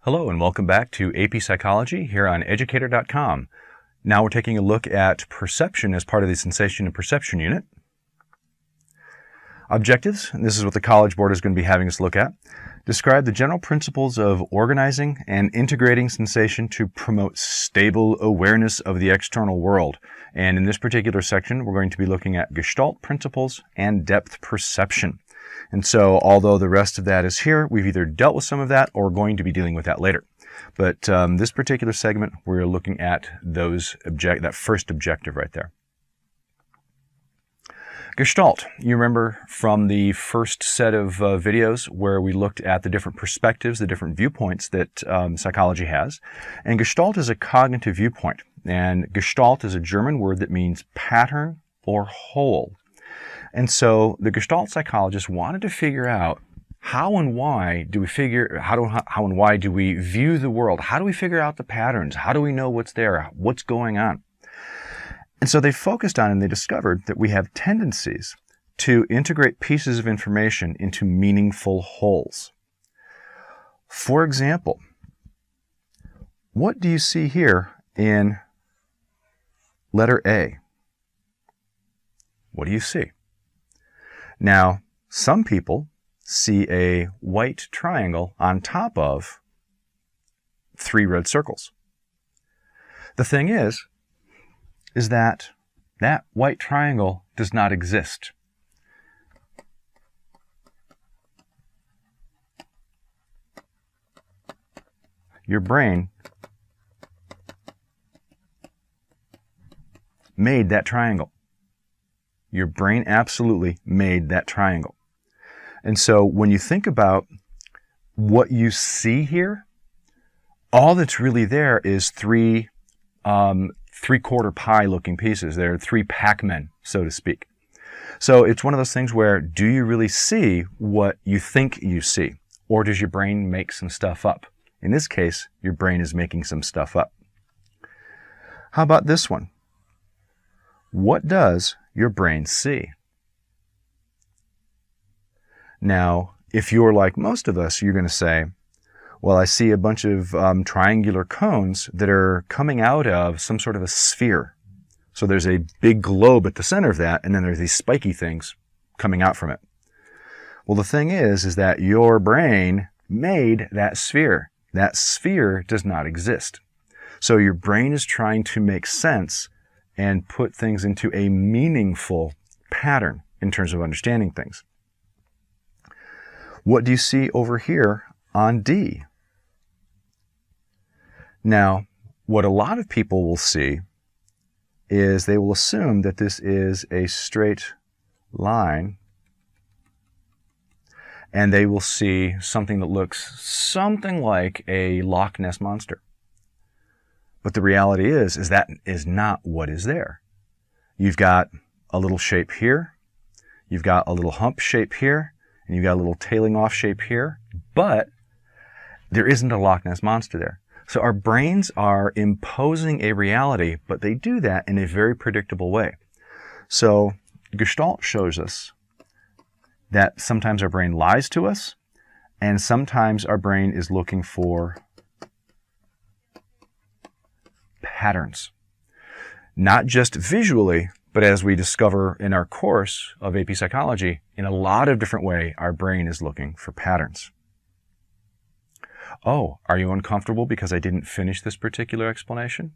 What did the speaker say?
Hello and welcome back to AP Psychology here on Educator.com. Now we're taking a look at perception as part of the Sensation and Perception unit. Objectives, and this is what the College Board is going to be having us look at. Describe the general principles of organizing and integrating sensation to promote stable awareness of the external world. And in this particular section, we're going to be looking at Gestalt principles and depth perception. And so, although the rest of that is here, we've either dealt with some of that or going to be dealing with that later. But this particular segment, we're looking at that first objective right there. Gestalt, you remember from the first set of videos where we looked at the different perspectives, the different viewpoints that psychology has. And Gestalt is a cognitive viewpoint. And Gestalt is a German word that means pattern or whole. And so the Gestalt psychologists wanted to figure out how and why do we view the world? How do we figure out the patterns? How do we know what's there? What's going on? And so they focused on and they discovered that we have tendencies to integrate pieces of information into meaningful wholes. For example, what do you see here in letter A? What do you see? Now, some people see a white triangle on top of 3 red circles. The thing is that that white triangle does not exist. Your brain made that triangle. Your brain absolutely made that triangle. And so when you think about what you see here, all that's really there is 3 three-quarter pie looking pieces. They're 3 Pac-Men, so to speak. So it's one of those things where, do you really see what you think you see? Or does your brain make some stuff up? In this case, your brain is making some stuff up. How about this one? What does your brain see? Now, if you're like most of us, you're going to say, well, I see a bunch of triangular cones that are coming out of some sort of a sphere. So there's a big globe at the center of that, and then there's these spiky things coming out from it. Well, the thing is that your brain made that sphere. That sphere does not exist. So your brain is trying to make sense and put things into a meaningful pattern in terms of understanding things. What do you see over here on D? Now, what a lot of people will see is they will assume that this is a straight line, and they will see something that looks something like a Loch Ness Monster. But the reality is that is not what is there. You've got a little shape here, you've got a little hump shape here, and you've got a little tailing off shape here, but there isn't a Loch Ness Monster there. So our brains are imposing a reality, but they do that in a very predictable way. So Gestalt shows us that sometimes our brain lies to us, and sometimes our brain is looking for patterns. Not just visually, but as we discover in our course of AP Psychology, in a lot of different ways, our brain is looking for patterns. Oh, are you uncomfortable because I didn't finish this particular explanation?